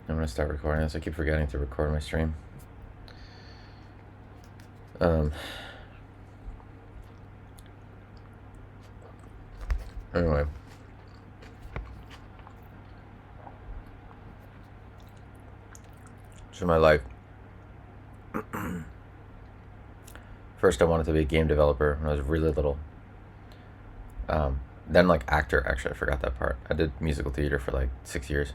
I'm gonna start recording this. I keep forgetting to record my stream. Anyway. So my life. First I wanted to be a game developer when I was really little. Then like actor, actually I forgot that part. I did musical theater for like 6 years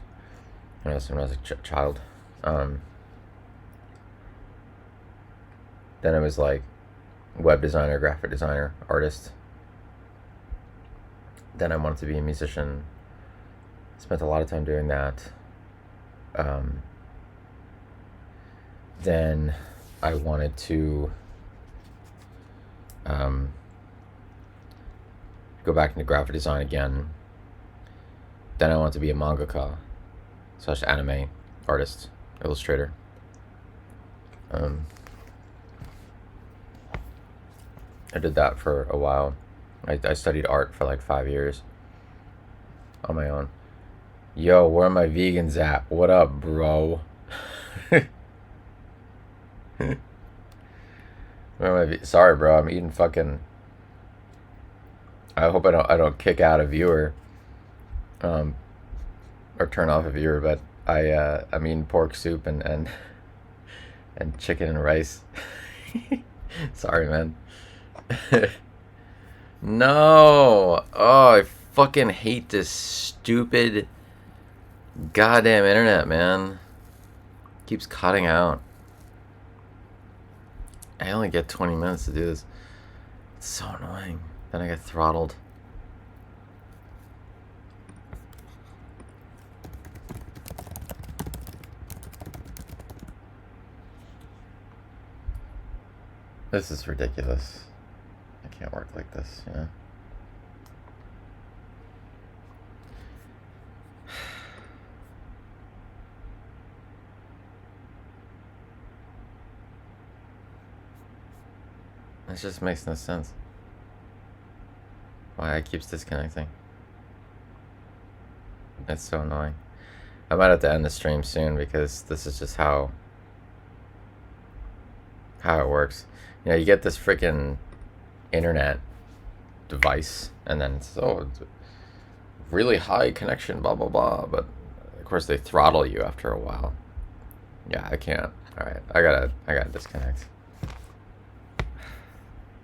when I was a child. Then I was like web designer, graphic designer, artist. Then I wanted to be a musician. Spent a lot of time doing that. Then I wanted to go back into graphic design again. Then I wanted to be a mangaka / anime artist, illustrator. I did that for a while. I studied art for like 5 years on my own. Yo, where are my vegans at? What up, bro? Sorry, bro. I'm eating fucking. I hope I don't kick out a viewer, or turn off a viewer. But I'm eating pork soup and chicken and rice. Sorry, man. No. Oh, I fucking hate this stupid goddamn internet, man. Keeps cutting out. I only get 20 minutes to do this. It's so annoying. Then I get throttled. This is ridiculous. I can't work like this, you know? It just makes no sense. Why it keeps disconnecting. It's so annoying. I might have to end the stream soon because this is just how it works. You know, you get this freaking internet device and then it's really high connection, blah blah blah, but of course they throttle you after a while. Yeah, I can't. Alright, I gotta disconnect.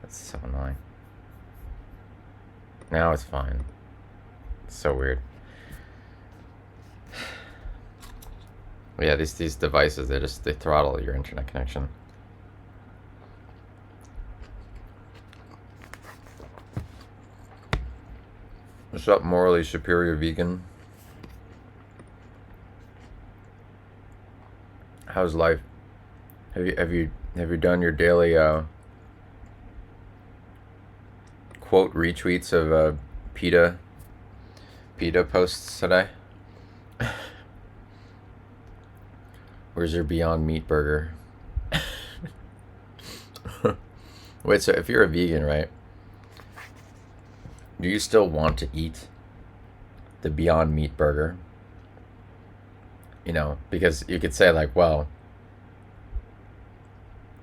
That's so annoying. Now it's fine. It's so weird. Yeah, these devices, they throttle your internet connection. What's up, morally superior vegan? How's life? Have you done your daily quote retweets of PETA posts today? Where's your Beyond Meat burger? Wait, so if you're a vegan, right? Do you still want to eat the Beyond Meat burger? You know, because you could say like, well,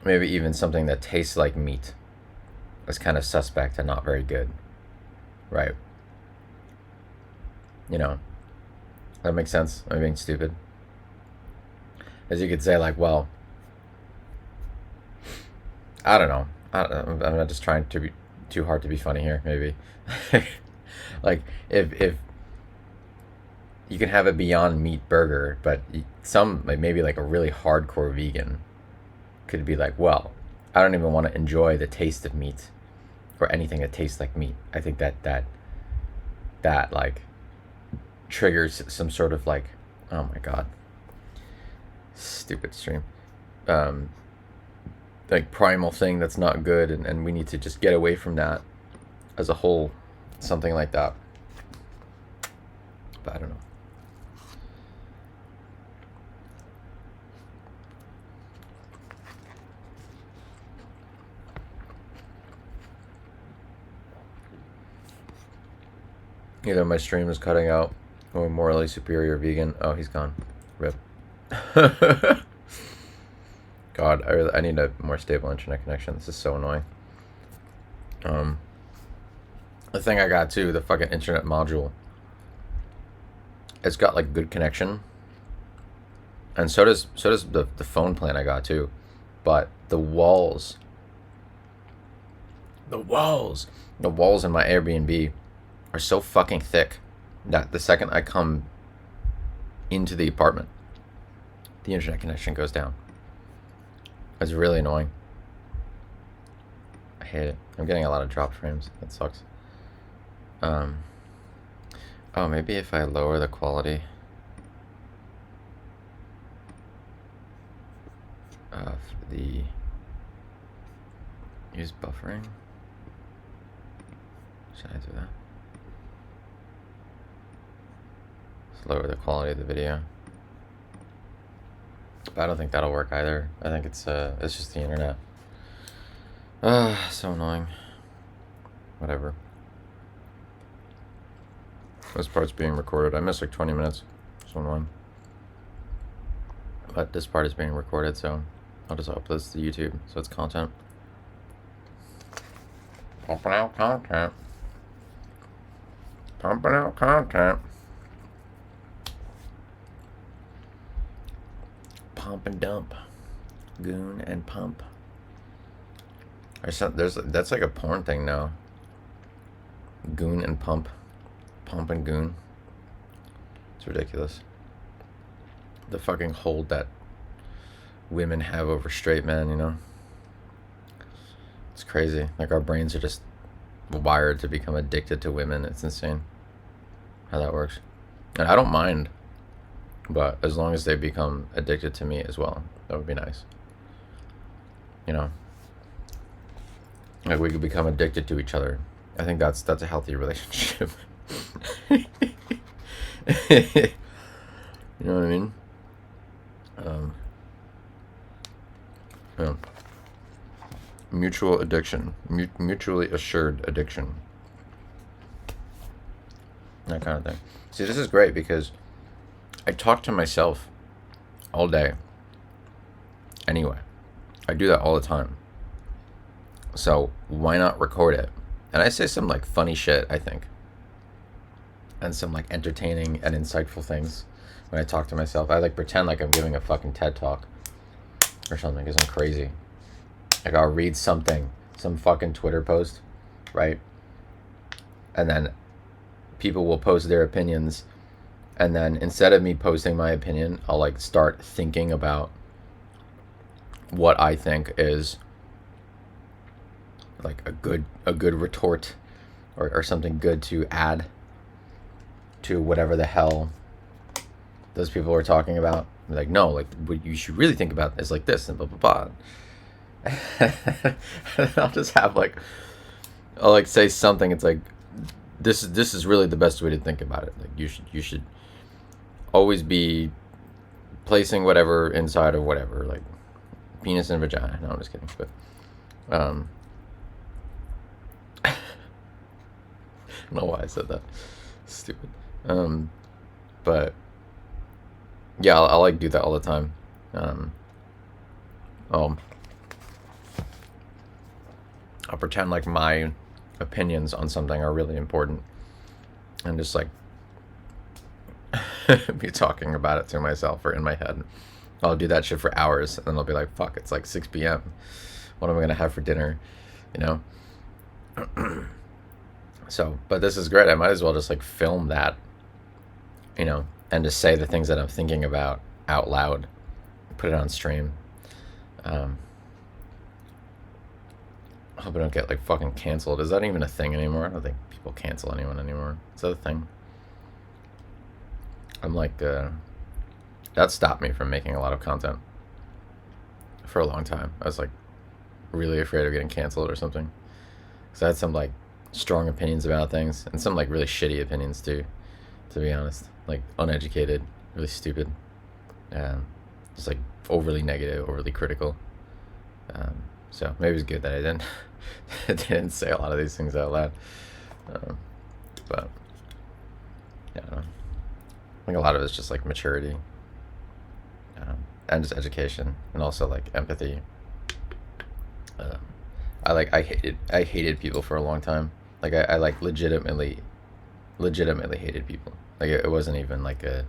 maybe even something that tastes like meat is kind of suspect and not very good, right? You know, that makes sense. I'm being stupid. As you could say like, well, I don't know. I'm not just trying to be too hard to be funny here, maybe. Like if you can have a Beyond Meat burger, but some maybe like a really hardcore vegan could be like, well, I don't even want to enjoy the taste of meat or anything that tastes like meat. I think that like triggers some sort of like, oh my god, stupid stream, like primal thing that's not good, and we need to just get away from that as a whole, something like that. But I don't know. Either my stream is cutting out or morally superior vegan. Oh, he's gone. Rip. God, I need a more stable internet connection. This is so annoying. Um, the thing I got too, the fucking internet module, it's got like good connection, and so does the phone plan I got too, but the walls, the walls in my Airbnb are so fucking thick that the second I come into the apartment, the internet connection goes down. It's really annoying. I hate it. I'm getting a lot of dropped frames. That sucks. Oh, maybe if I lower the quality of the use buffering. Should I do that? Let's lower the quality of the video. But I don't think that'll work either. I think it's just the internet. So annoying. Whatever. This part's being recorded. I missed like 20 minutes. So annoying. But this part is being recorded, so I'll just upload this to YouTube, so it's content. Pumping out content. Pumping out content. Pump and dump. Goon and pump. That's like a porn thing now. Goon and pump. Pump and goon. It's ridiculous. The fucking hold that women have over straight men, you know? It's crazy. Like, our brains are just wired to become addicted to women. It's insane how that works. And I don't mind, but as long as they become addicted to me as well, that would be nice. You know? Like, we could become addicted to each other. I think that's a healthy relationship. You know what I mean? Yeah. Mutual addiction. Mutually assured addiction. That kind of thing. See, this is great because I talk to myself all day. Anyway, I do that all the time. So why not record it? And I say some like funny shit, I think. And some like entertaining and insightful things when I talk to myself. I like pretend like I'm giving a fucking TED talk or something because I'm crazy. Like, I'll read something, some fucking Twitter post, right? And then people will post their opinions, and then instead of me posting my opinion, I'll like start thinking about what I think is like a good retort or something good to add to whatever the hell those people were talking about. Like, no, like, what you should really think about is like this and blah blah blah. I'll just have like, I'll like say something. It's like, this is really the best way to think about it. Like, you should always be placing whatever inside of whatever, like penis and vagina. No, I'm just kidding. But I don't know why I said that. Stupid. But yeah, I'll like do that all the time. I'll pretend like my opinions on something are really important, and just like be talking about it to myself or in my head. I'll do that shit for hours, and then I'll be like, fuck, it's like 6 p.m. What am I gonna have for dinner? You know? So, but this is great. I might as well just like film that, you know, and just say the things that I'm thinking about out loud, put it on stream. I hope I don't get like fucking canceled. Is that even a thing anymore? I don't think people cancel anyone anymore. Is that a thing? I'm like, that stopped me from making a lot of content for a long time. I was like really afraid of getting canceled or something, because I had some like strong opinions about things, and some like really shitty opinions too, to be honest. Like uneducated, really stupid, just like overly negative, overly critical. So maybe it's good that I didn't say a lot of these things out loud. But yeah, I don't know. I think a lot of it's just like maturity. and just education, and also like empathy. Um, I hated people for a long time. Like I like legitimately hated people. Like it wasn't even like a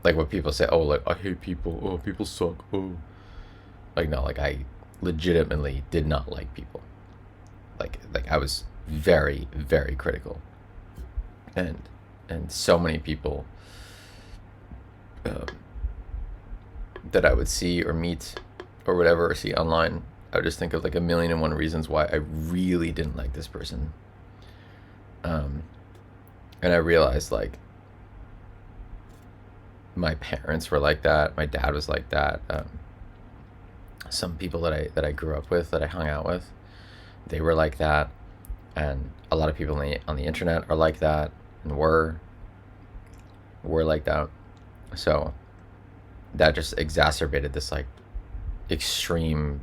like what people say. Oh, like I hate people. Oh, people suck. Oh, like no, like I legitimately did not like people. Like I was very very critical, and so many people um, that I would see or meet or whatever or see online, I would just think of like a million and one reasons why I really didn't like this person. Um, and I realized like my parents were like that. My dad was like that. Some people that I grew up with, that I hung out with, they were like that. And a lot of people on the internet are like that, and were like that. So that just exacerbated this like extreme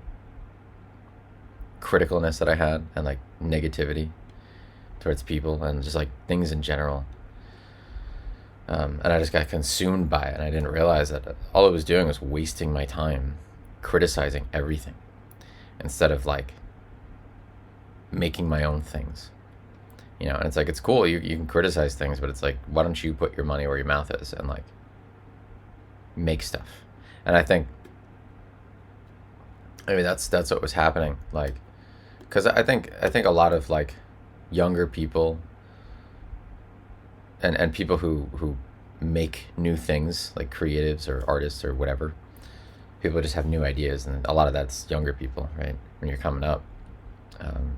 criticalness that I had, and like negativity towards people and just like things in general. And I just got consumed by it, and I didn't realize that all I was doing was wasting my time criticizing everything instead of like making my own things. And it's like, it's cool, you can criticize things, but it's like, why don't you put your money where your mouth is and like make stuff? And I think, that's what was happening, like, because I think a lot of like younger people and people who make new things, like creatives or artists or whatever, people just have new ideas, and a lot of that's younger people, right? When you're coming up,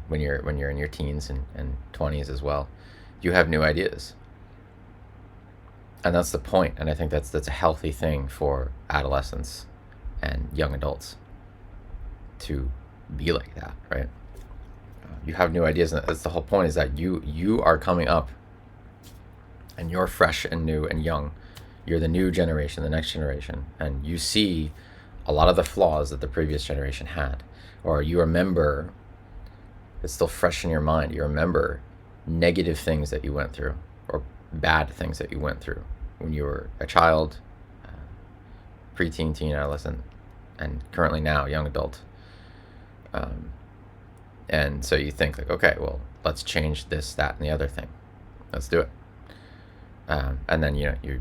when you're in your teens and 20s as well, you have new ideas, and that's the point. And I think that's a healthy thing for adolescents and young adults to be like that, right? You have new ideas, and that's the whole point, is that you are coming up, and you're fresh and new and young. You're the new generation, the next generation, and you see a lot of the flaws that the previous generation had, or you remember, it's still fresh in your mind, you remember negative things that you went through, or bad things that you went through when you were a child, preteen, teen, adolescent, and currently now young adult. And so you think like, okay, well, let's change this, that, and the other thing. Let's do it. And then you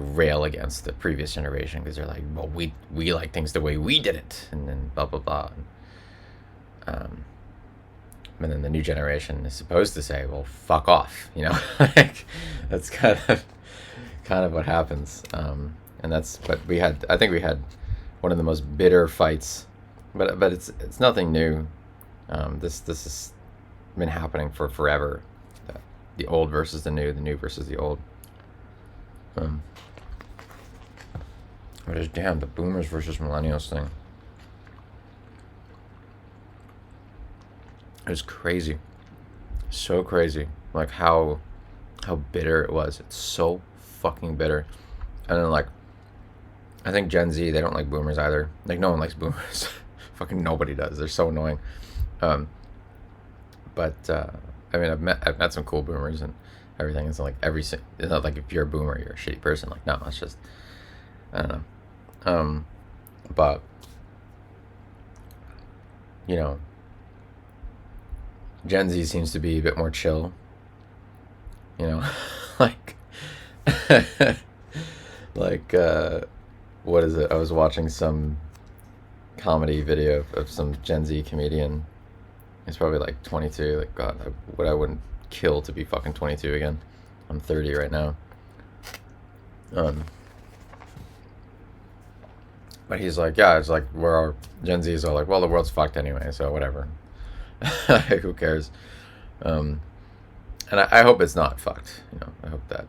rail against the previous generation because they're like, well, we like things the way we did it, and then blah blah blah. And then the new generation is supposed to say, well, fuck off, like that's kind of what happens. And that's, but I think we had one of the most bitter fights, but it's nothing new. This has been happening for forever. The old versus the new versus the old. But it's, damn, the boomers versus millennials thing. It was crazy. So crazy. Like how bitter it was. It's so fucking bitter. And then like, I think Gen Z, they don't like boomers either. Like no one likes boomers. Fucking nobody does. They're so annoying. But I've met some cool boomers and everything. It's like it's not like if you're a boomer, you're a shitty person. Like no, it's just, I don't know. But Gen Z seems to be a bit more chill. Like like what is it? I was watching some comedy video of some Gen Z comedian. He's probably like 22. Like God, I wouldn't kill to be fucking 22 again. I'm 30 right now. But he's like, yeah, it's like where our Gen Zs are like, well, the world's fucked anyway, so whatever. Who cares? And I hope it's not fucked. I hope that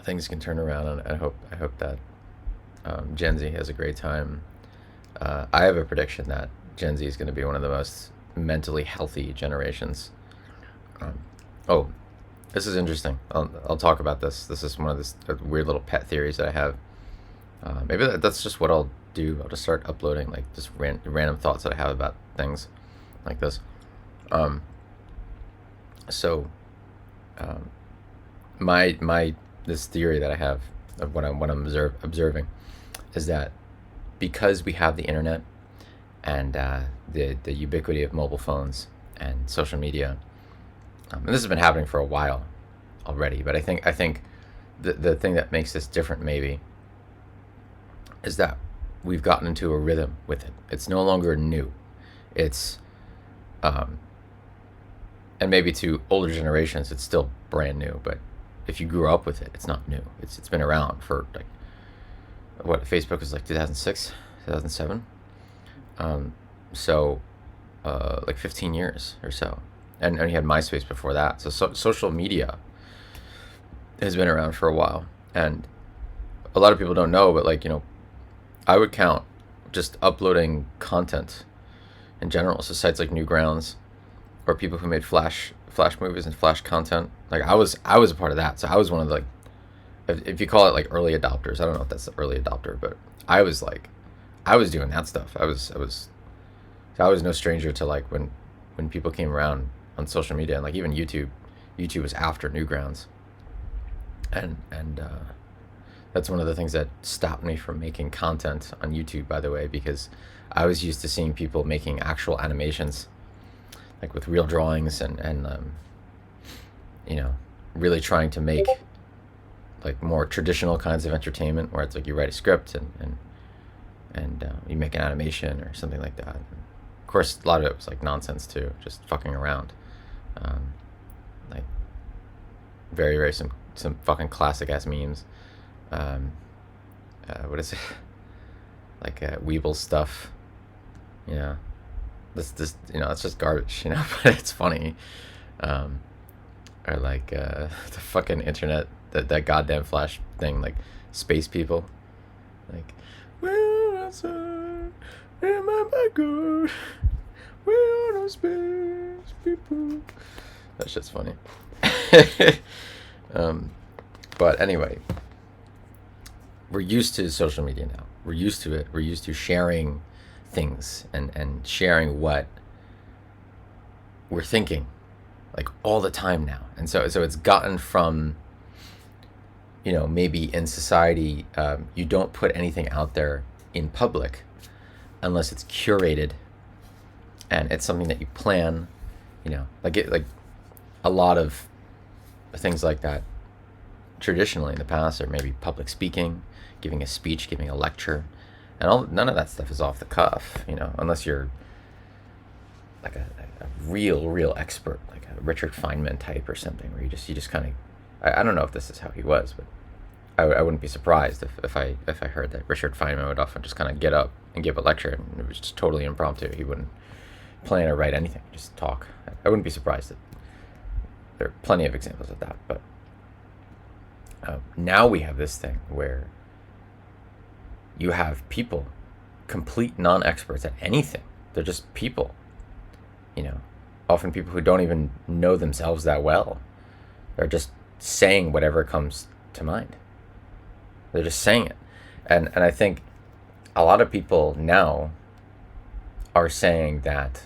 things can turn around, and I hope that Gen Z has a great time. I have a prediction that Gen Z is going to be one of the most mentally healthy generations. Oh, this is interesting. I'll talk about this. This is one of the weird little pet theories that I have. Maybe that's just what I'll do. I'll just start uploading like just random thoughts that I have about things like this. So my this theory that I have of what I'm observing is that because we have the internet and the ubiquity of mobile phones and social media, and this has been happening for a while already, but I think the thing that makes this different maybe is that we've gotten into a rhythm with it. It's no longer new. It's um, and maybe to older generations it's still brand new, but if you grew up with it, it's not new. It's been around for like what Facebook was like 2006, 2007. So like 15 years or so, and you had MySpace before that. So social media has been around for a while, and a lot of people don't know, but like I would count just uploading content in general. So sites like Newgrounds or people who made flash movies and flash content. Like I was a part of that. So I was one of the, like, if you call it like early adopters. I don't know if that's the early adopter, but I was doing that stuff. I was no stranger to like when people came around on social media, and like even YouTube. YouTube was after Newgrounds, and that's one of the things that stopped me from making content on YouTube, by the way, because I was used to seeing people making actual animations, like with real drawings and really trying to make like more traditional kinds of entertainment, where it's like you write a script and you make an animation or something like that. And of course, a lot of it was like nonsense too, just fucking around, like very some fucking classic ass memes. What is it? Like Weeble stuff. This it's just garbage, but it's funny. Or like the fucking internet, that goddamn flash thing, like space people, like we're outside in my backyard, we're no space people. That shit's funny. But anyway, we're used to social media now. We're used to it. We're used to sharing things and sharing what we're thinking, like all the time now. And so it's gotten from, maybe in society, you don't put anything out there in public unless it's curated and it's something that you plan, like a lot of things like that traditionally in the past, or maybe public speaking, giving a speech, giving a lecture, and none of that stuff is off the cuff, unless you're like a real expert, like a Richard Feynman type or something, where you just kind of, I don't know if this is how he was, but I wouldn't be surprised if I heard that Richard Feynman would often just kind of get up and give a lecture, and it was just totally impromptu. He wouldn't plan or write anything, just talk. I wouldn't be surprised that there are plenty of examples of that, but now we have this thing where you have people, complete non-experts at anything. They're just people, often people who don't even know themselves that well. They're just saying whatever comes to mind. They're just saying it. And I think a lot of people now are saying that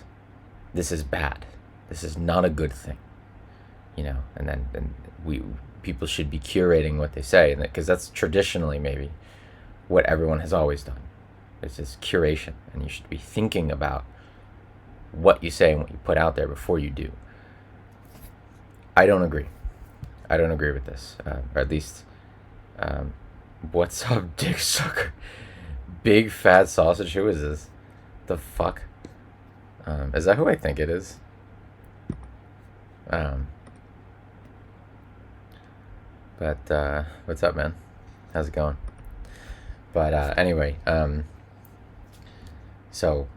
this is bad. This is not a good thing, and then people should be curating what they say, and because that's traditionally maybe what everyone has always done. It's this curation, and you should be thinking about what you say and what you put out there before you do. I don't agree. I don't agree with this, or at least, what's up, dick sucker? Big fat sausage. Who is this? The fuck? Is that who I think it is? But what's up, man? How's it going? But anyway, so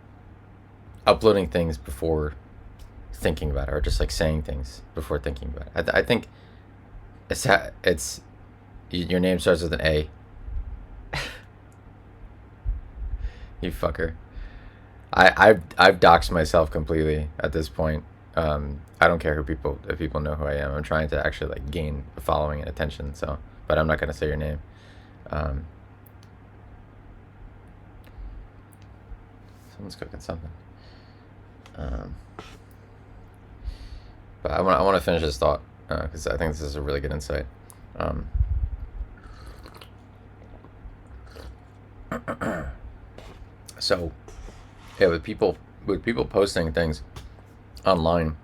uploading things before thinking about it, or just like saying things before thinking about it. I think it's your name starts with an A. You fucker. I've doxed myself completely at this point. I don't care if people know who I am. I'm trying to actually like gain a following and attention. So, but I'm not gonna say your name. Someone's cooking something. But I want to finish this thought because I think this is a really good insight. Um, so yeah, with people posting things online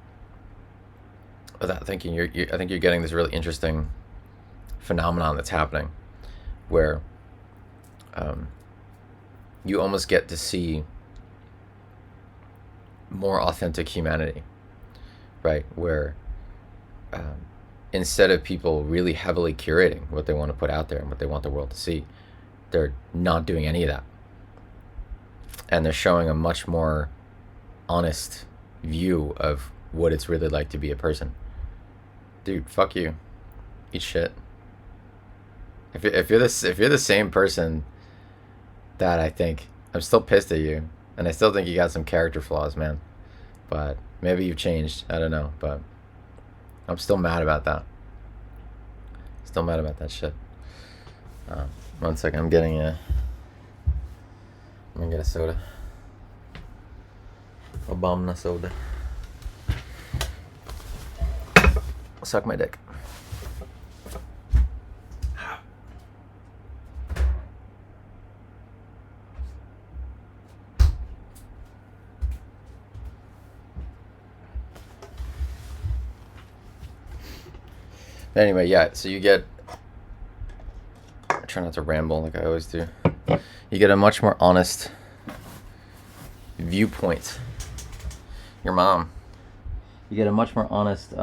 without thinking, I think you're getting this really interesting phenomenon that's happening, where you almost get to see more authentic humanity, right? Where instead of people really heavily curating what they want to put out there and what they want the world to see, they're not doing any of that. And they're showing a much more honest view of what it's really like to be a person. Dude, fuck you. Eat shit. If you're the same person that I think, I'm still pissed at you, and I still think you got some character flaws, man. But maybe you've changed. I don't know, but I'm still mad about that. Still mad about that shit. 1 second, I'm gonna get a soda. A bomb soda. Suck my dick. Anyway, yeah, so you get, I try not to ramble like I always do. You get a much more honest viewpoint. Your mom. You get a much more honest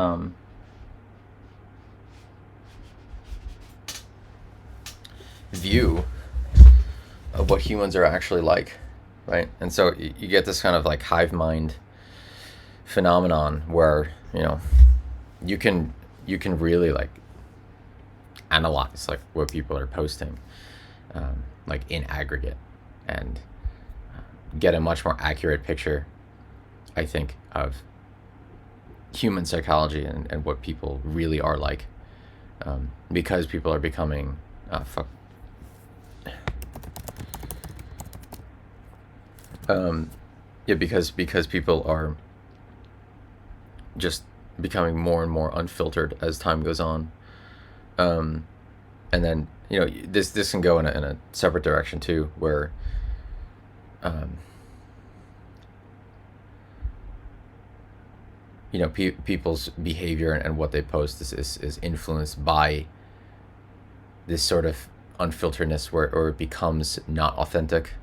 view of what humans are actually like, right? And so you get this kind of like hive mind phenomenon where, you know, you can really like analyze like what people are posting, like in aggregate, and get a much more accurate picture, I think, of human psychology and what people really are like, because people are becoming because people are just becoming more and more unfiltered as time goes on, and then, you know, this can go in a separate direction too, where you know, people's behavior and what they post is influenced by this sort of unfilteredness, where it becomes not authentic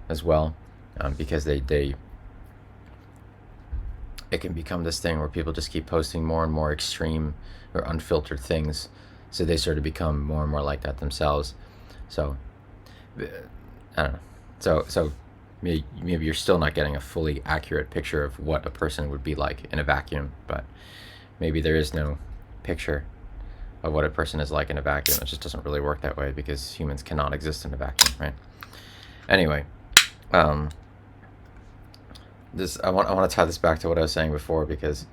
as well, because it can become this thing where people just keep posting more and more extreme or unfiltered things, so they sort of become more and more like that themselves. So I don't know. So maybe you're still not getting a fully accurate picture of what a person would be like in a vacuum, but maybe there is no picture of what a person is like in a vacuum. It just doesn't really work that way, because humans cannot exist in a vacuum, right? Anyway, I want to tie this back to what I was saying before, because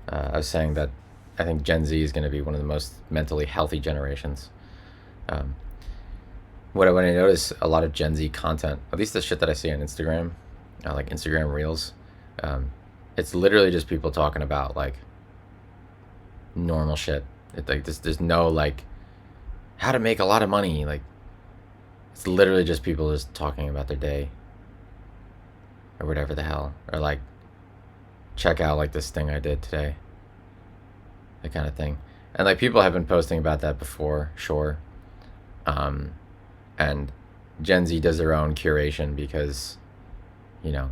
I was saying that I think Gen Z is going to be one of the most mentally healthy generations. When I notice a lot of Gen Z content, at least the shit that I see on Instagram, like Instagram Reels, it's literally just people talking about like normal shit. Like there's no like how to make a lot of money. Like, it's literally just people just talking about their day or whatever the hell, or like, check out like this thing I did today, that kind of thing. And like, people have been posting about that before, sure. And Gen Z does their own curation, because, you know,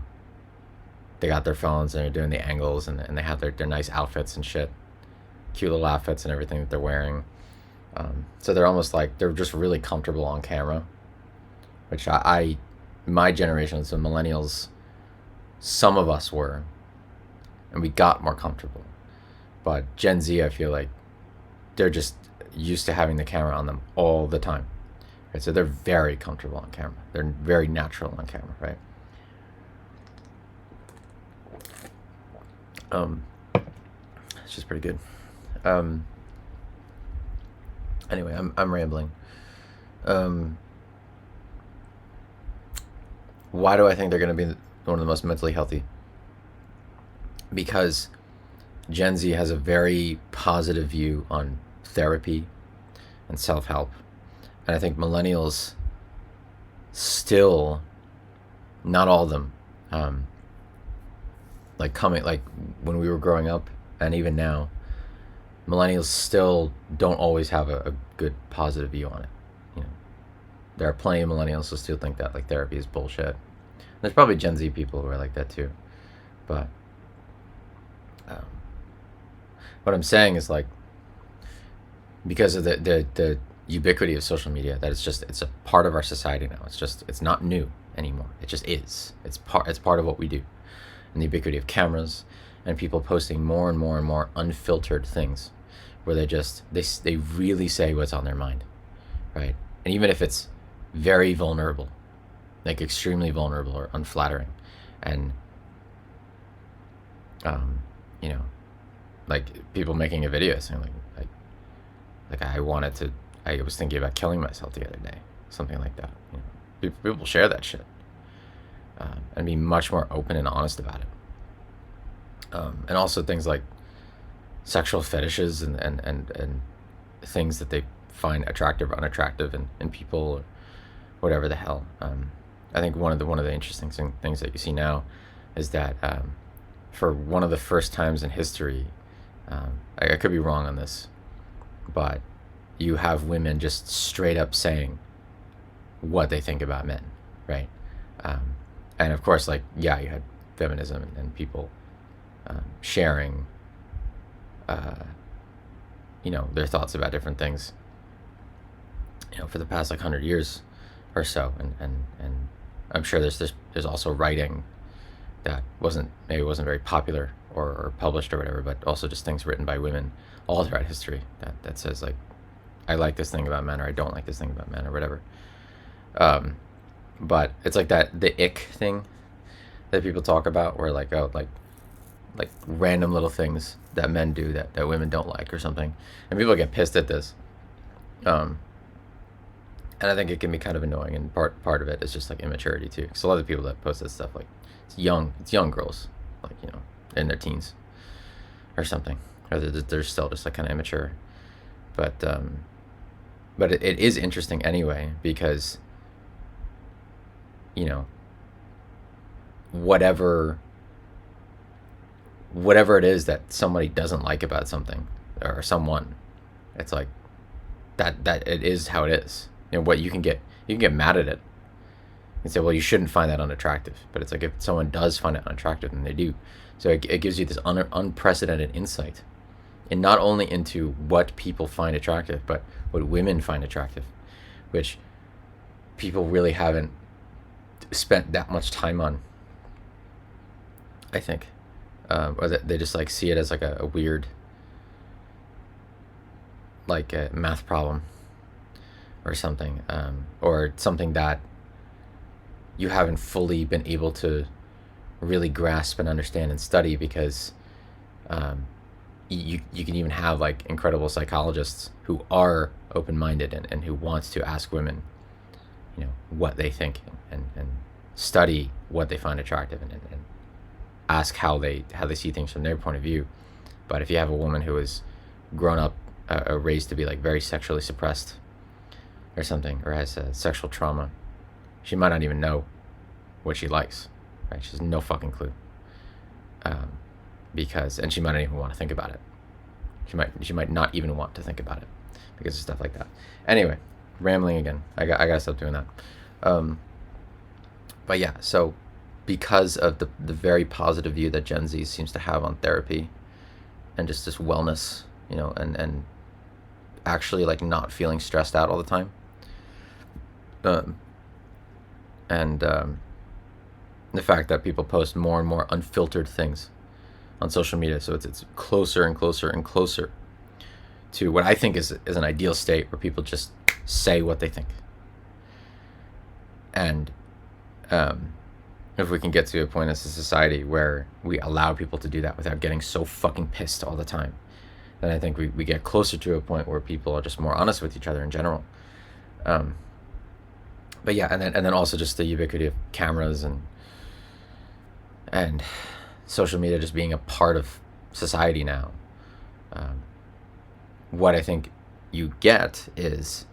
they got their phones and they're doing the angles, and they have their nice outfits and shit, cute little outfits and everything that they're wearing. So they're almost like, they're just really comfortable on camera, which my generation, so millennials, some of us were, and we got more comfortable. But Gen Z, I feel like they're just used to having the camera on them all the time. Right? So they're very comfortable on camera. They're very natural on camera, right? It's just pretty good. Anyway, I'm rambling. Why do I think they're going to be one of the most mentally healthy? Because Gen Z has a very positive view on therapy, and self-help. And I think millennials still, not all of them, like when we were growing up and even now, millennials still don't always have a good positive view on it. You know, there are plenty of millennials who still think that like therapy is bullshit. There's probably Gen Z people who are like that too, but um, what I'm saying is like, because of the ubiquity of social media, that it's a part of our society now. It's not new anymore. It just is. It's part of what we do. And the ubiquity of cameras and people posting more and more and more unfiltered things, where they really say what's on their mind, right? And even if it's very vulnerable, like extremely vulnerable or unflattering, and you know, like people making a video saying like I was thinking about killing myself the other day, something like that. You know, people share that shit, and be much more open and honest about it. And also things like sexual fetishes and things that they find attractive or unattractive in people, or whatever the hell. I think one of the interesting things that you see now is that for one of the first times in history, I could be wrong on this, but you have women just straight up saying what they think about men, right? And of course, like, yeah, you had feminism and people sharing, you know, their thoughts about different things, you know, for the past like 100 years or so, and I'm sure there's also writing that wasn't very popular or published or whatever, but also just things written by women all throughout history that says like, I like this thing about men, or I don't like this thing about men, or whatever. But it's like the ick thing that people talk about, where like, oh, like random little things that men do that women don't like or something, and people get pissed at this. And I think it can be kind of annoying, and part of it is just like immaturity too, because a lot of the people that post this stuff, like, it's young girls, like, you know, in their teens or something, or they're still just like kind of immature. But it is interesting anyway, because, you know, whatever it is that somebody doesn't like about something or someone, it's like that it is how it is. You know, what you can get mad at it and say, well, you shouldn't find that unattractive. But it's like, if someone does find it unattractive, then they do. So it gives you this unprecedented insight, and not only into what people find attractive, but what women find attractive, which people really haven't spent that much time on, I think. Or that they just like see it as like a weird, like a math problem or something, or something that you haven't fully been able to really grasp and understand and study, because you can even have like incredible psychologists who are open-minded and who wants to ask women, you know, what they think, and study what they find attractive, and ask how they see things from their point of view. But if you have a woman who is grown up, raised to be like very sexually suppressed or something, or has sexual trauma, she might not even know what she likes, right? She has no fucking clue, and she might not even want to think about it. She might not even want to think about it because of stuff like that. Anyway, rambling again. I gotta stop doing that. But yeah, so because of the very positive view that Gen Z seems to have on therapy and just this wellness, you know, and actually like not feeling stressed out all the time, and the fact that people post more and more unfiltered things on social media, so it's closer and closer and closer to what I think is an ideal state, where people just say what they think. And if we can get to a point as a society where we allow people to do that without getting so fucking pissed all the time, then I think we get closer to a point where people are just more honest with each other in general. But yeah, and then also just the ubiquity of cameras and social media just being a part of society now. What I think you get is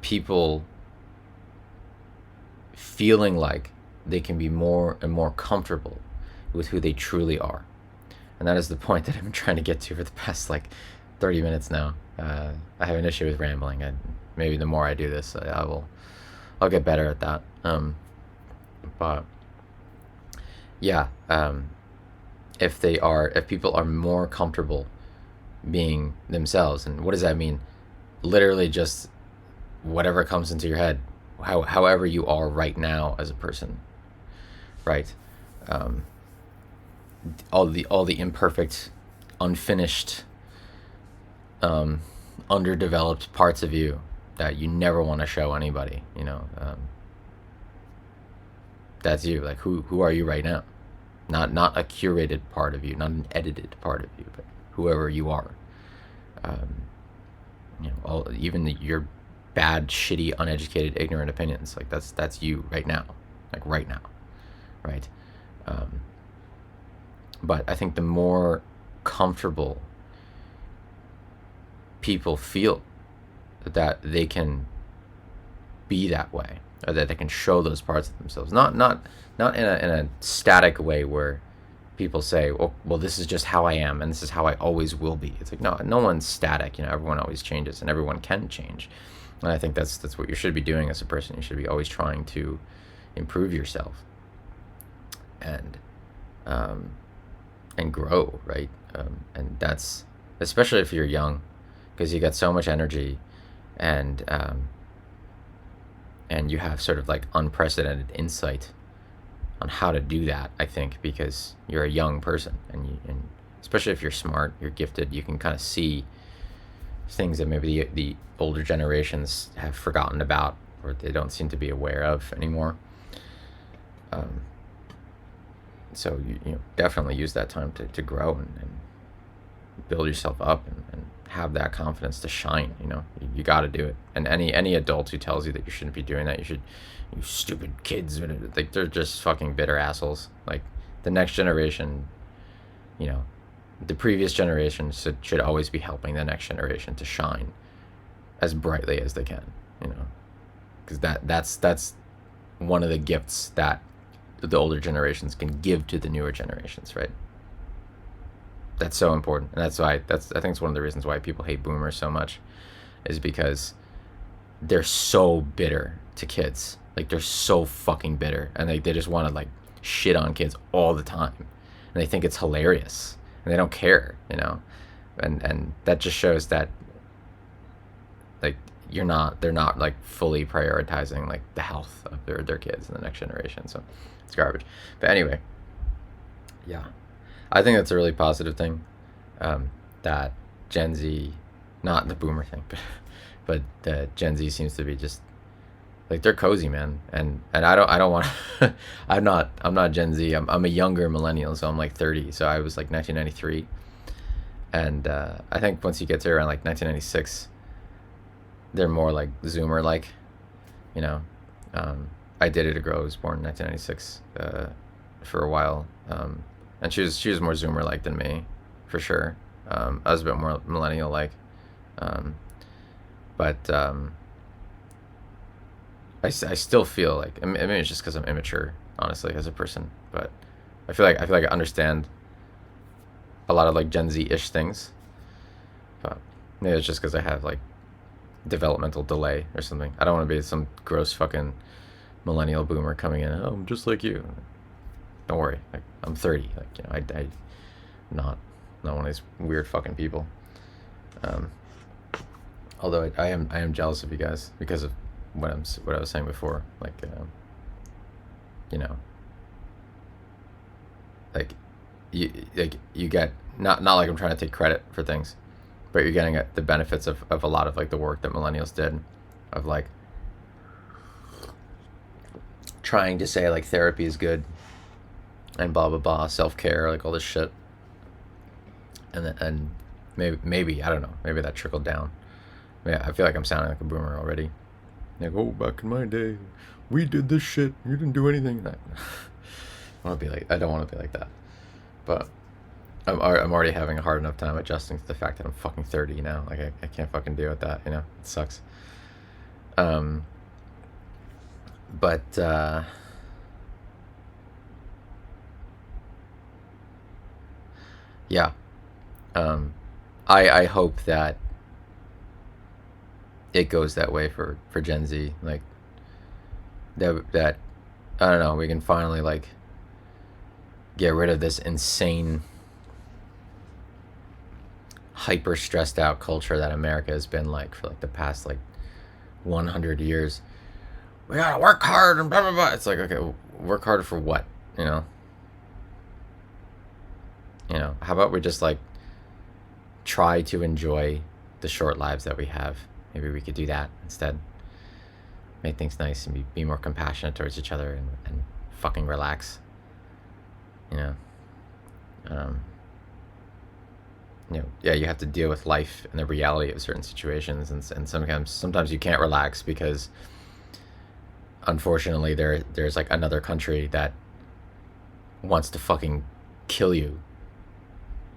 people feeling like they can be more and more comfortable with who they truly are. And that is the point that I've been trying to get to for the past like 30 minutes now. I have an issue with rambling, and maybe the more I do this, I'll get better at that. But yeah, if people are more comfortable being themselves, and what does that mean? Literally just whatever comes into your head, however you are right now as a person, right? All the imperfect, unfinished, underdeveloped parts of you that you never want to show anybody, that's you. Like, who are you right now? Not a curated part of you, not an edited part of you, but whoever you are. Even your bad, shitty, uneducated, ignorant opinions, like that's you right now, like right now, right? But I think the more comfortable people feel that they can be that way, or that they can show those parts of themselves, not in a static way where people say, well, this is just how I am and this is how I always will be. It's like, no one's static. Everyone always changes, and everyone can change. And I think that's what you should be doing as a person. You should be always trying to improve yourself and grow, right? And that's especially if you're young, because you got so much energy, and you have sort of like unprecedented insight on how to do that. I think because you're a young person, and especially if you're smart, you're gifted, you can kind of see things that maybe the older generations have forgotten about, or they don't seem to be aware of anymore. So you definitely use that time to grow and build yourself up and have that confidence to shine. You got to do it. And any adult who tells you that you shouldn't be doing that, you stupid kids, like, they're just fucking bitter assholes. Like, the next generation, the previous generation should always be helping the next generation to shine as brightly as they can, because that's one of the gifts that the older generations can give to the newer generations, right? That's so important. And that's why I think it's one of the reasons why people hate boomers so much, is because they're so bitter to kids. Like, they're so fucking bitter, and they just want to like shit on kids all the time, and they think it's hilarious, and they don't care, and that just shows that, like, they're not like fully prioritizing like the health of their kids in the next generation. So it's garbage. But anyway, yeah, I think that's a really positive thing, that Gen Z, not the boomer thing, but the Gen Z seems to be just like, they're cozy, man. And I don't want to, I'm not Gen Z. I'm a younger millennial, so I'm like 30. So I was like 1993. And I think once you get to around like 1996, they're more like Zoomer like, I dated a girl who was born in 1996 for a while, and she was more Zoomer like than me, for sure. I was a bit more millennial like, but I still feel like, I mean, it's just because I'm immature, honestly, as a person, but I feel like I understand a lot of like Gen Z-ish things, but maybe it's just because I have like developmental delay or something. I don't want to be some gross fucking millennial boomer coming in, oh, I'm just like you. Don't worry, like, I'm 30. Like, I'm not one of these weird fucking people. Although I am jealous of you guys because of what I was saying before. Like, like you get, not like I'm trying to take credit for things, but you're getting the benefits of a lot of like the work that millennials did, of like trying to say like therapy is good and blah blah blah, self-care, like all this shit, and maybe I don't know, maybe that trickled down. Yeah, I feel like I'm sounding like a boomer already. Like, oh, back in my day, we did this shit. You didn't do anything. I don't want to be like that. But I'm already having a hard enough time adjusting to the fact that I'm fucking 30 now. Like I can't fucking deal with that. It sucks. Um, but yeah. I hope that it goes that way for Gen Z. Like that I don't know. We can finally like get rid of this insane, hyper stressed out culture that America has been like for like the past like 100 years. We gotta work hard and blah blah blah. It's like, okay, work hard for what? How about we just like try to enjoy the short lives that we have? Maybe we could do that instead. Make things nice and be more compassionate towards each other and fucking relax. Um, yeah, you have to deal with life and the reality of certain situations, and sometimes you can't relax because, unfortunately, there's like another country that wants to fucking kill you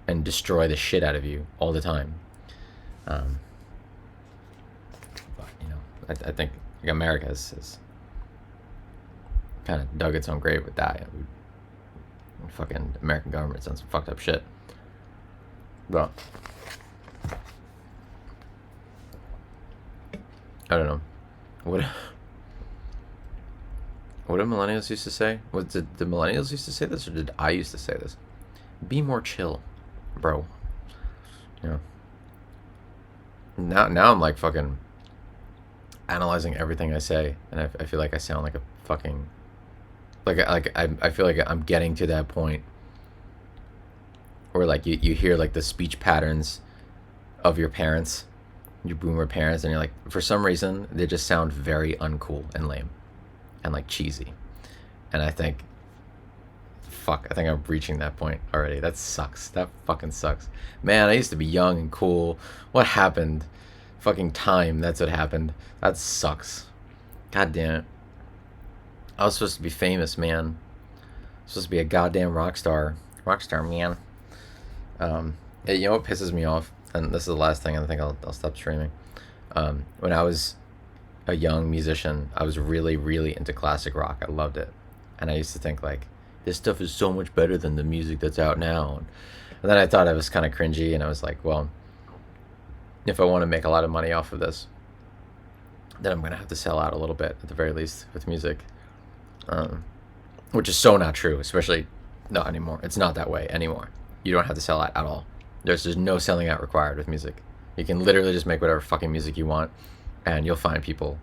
and destroy the shit out of you all the time. But I think like America has kind of dug its own grave with that. Fucking American government's done some fucked up shit. But I don't know. What do millennials used to say? Did the millennials used to say this, or did I used to say this? Be more chill, bro. Now I'm like fucking analyzing everything I say, and I feel like I sound like a fucking I feel like I'm getting to that point where like you hear like the speech patterns of your parents, your boomer parents, and you're like, for some reason they just sound very uncool and lame and like cheesy. And I think I'm reaching that point already. That sucks. That fucking sucks. Man, I used to be young and cool. What happened? Fucking time. That's what happened. That sucks. God damn it. I was supposed to be famous, man. I was supposed to be a goddamn rock star. Rock star, man. You know what pisses me off? And this is the last thing, and I think I'll stop streaming. When I was a young musician, I was really, really into classic rock. I loved it. And I used to think, like, this stuff is so much better than the music that's out now. And then I thought it was kind of cringy, and I was like, well, if I want to make a lot of money off of this, then I'm going to have to sell out a little bit, at the very least, with music. Which is so not true, especially not anymore. It's not that way anymore. You don't have to sell out at all. There's just no selling out required with music. You can literally just make whatever fucking music you want, and you'll find people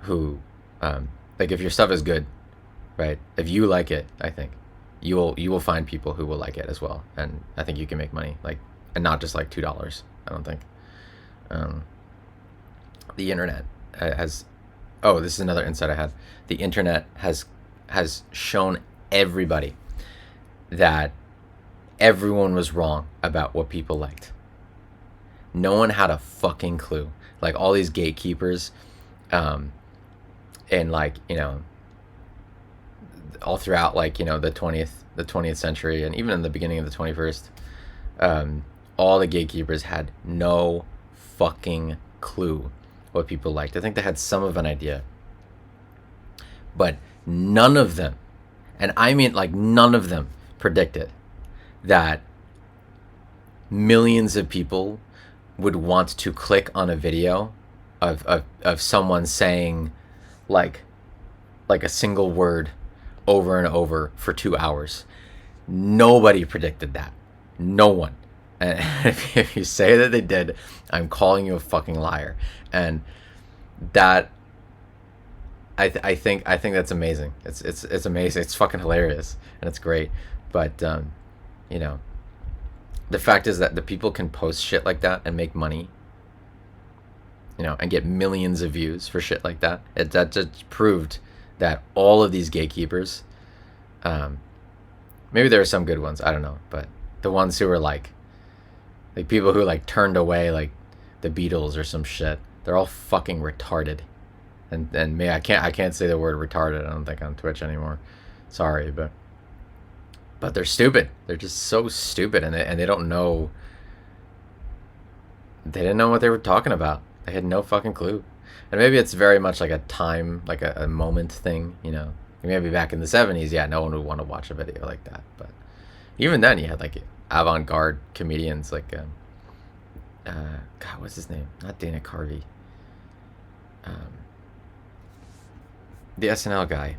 who, like, if your stuff is good, right? If you like it, I think you will find people who will like it as well, and I think you can make money, like, and not just like $2. I don't think. The internet has. Oh, this is another insight I had. The internet has shown everybody that everyone was wrong about what people liked. No one had a fucking clue. Like, all these gatekeepers, and like, all throughout, like, the 20th century, and even in the beginning of the 21st, all the gatekeepers had no fucking clue what people liked. I think they had some of an idea, but none of them, and I mean like none of them, predicted that millions of people would want to click on a video of someone saying like a single word over and over for 2 hours. Nobody predicted that. No one. And if you say that they did, I'm calling you a fucking liar. And that, I think that's amazing. It's amazing. It's fucking hilarious, and it's great. But the fact is that the people can post shit like that and make money, and get millions of views for shit like that. That just proved that all of these gatekeepers, maybe there are some good ones, I don't know, but the ones who were like people who like turned away like the Beatles or some shit, they're all fucking retarded. And me, I can't say the word retarded, I don't think, on Twitch anymore. Sorry, but but they're stupid. They're just so stupid, and they don't know. They didn't know what they were talking about. They had no fucking clue. And maybe it's very much like a time, like a moment thing, you know. Maybe back in the 70s, yeah, no one would want to watch a video like that. But even then, you had like avant-garde comedians like, God, what's his name? Not Dana Carvey. The SNL guy.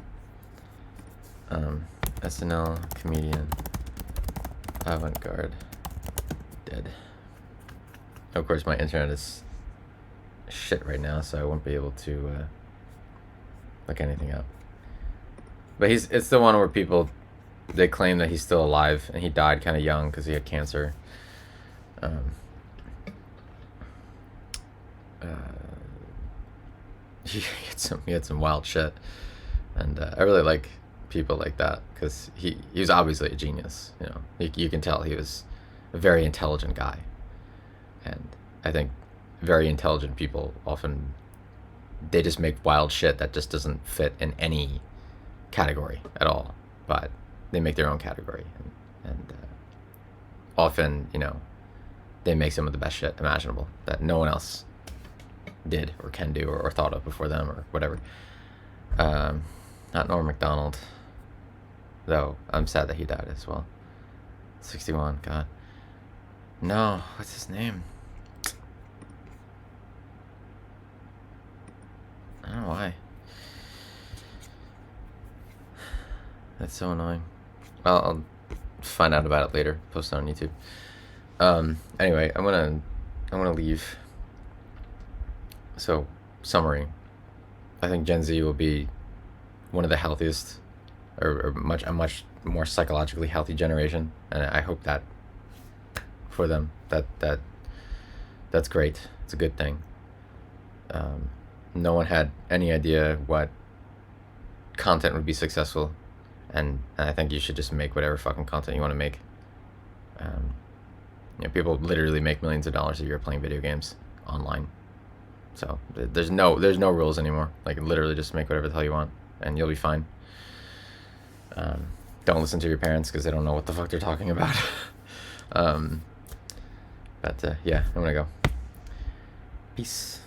SNL comedian. Avant-garde. Dead. Of course, my internet is shit right now, so I won't be able to look anything up. But it's the one where people, they claim that he's still alive, and he died kind of young because he had cancer. He had some wild shit, and I really like people like that because he was obviously a genius. You know, you can tell he was a very intelligent guy, and I think very intelligent people often, they just make wild shit that just doesn't fit in any category at all, but they make their own category, and often, you know, they make some of the best shit imaginable that no one else did or can do or thought of before them or whatever. Not Norm Macdonald, though. I'm sad that he died as well. 61. God, no, what's his name? I don't know why. That's so annoying. Well, I'll find out about it later. Post it on YouTube. Anyway, I'm gonna leave. So, summary. I think Gen Z will be one of the healthiest, or a much more psychologically healthy generation, and I hope that for them. That's great. It's a good thing. No one had any idea what content would be successful, and I think you should just make whatever fucking content you want to make. You know, people literally make millions of dollars a year playing video games online. So there's no rules anymore. Like, literally just make whatever the hell you want, and you'll be fine. Don't listen to your parents because they don't know what the fuck they're talking about. But yeah, I'm gonna go. Peace.